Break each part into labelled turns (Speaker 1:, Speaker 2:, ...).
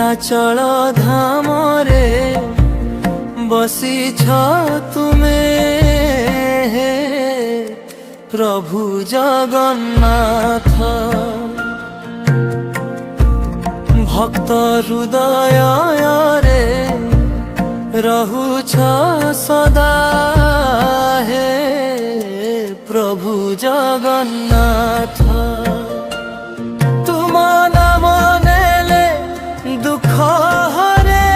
Speaker 1: नीलाचल धाम रे बसीछ तुमे हे प्रभु जगन्नाथ। भक्त हृदय रे रहुछ सदा हे प्रभु जगन्नाथ। तुम नाम नेले दुख हरे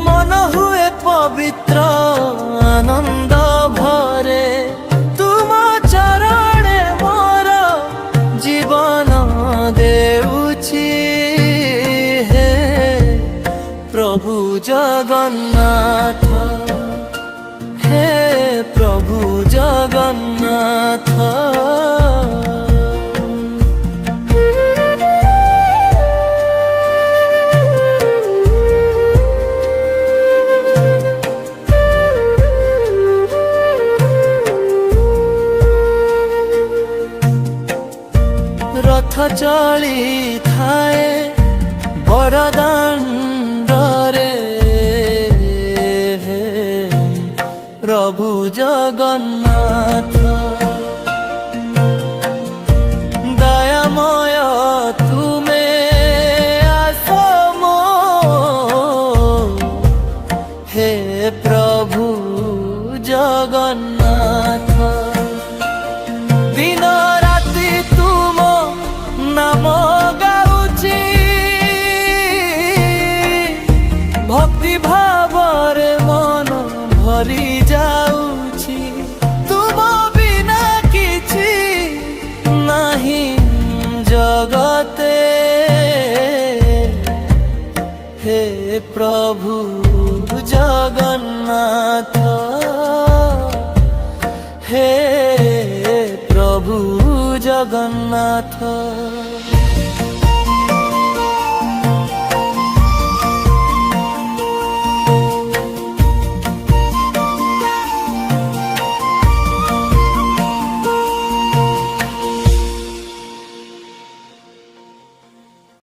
Speaker 1: मन हुए पवित्र आनंद भरे। तुम चरणे मोर जीवन देउछि हे प्रभु जगन्नाथ हे प्रभु जगन्नाथ। रथ चली थाए बरदाण्ड रे प्रभु जगन्नाथ। दयामय तुमे आसमो हे प्रभु जगन्नाथ। दिन राति तुम नाम गाउछि भक्ति भाव रे मन भरी जाउछि। तुम बिना किछि नहीं जगते हे प्रभु जगन्नाथ हे प्रभु जगन्नाथ।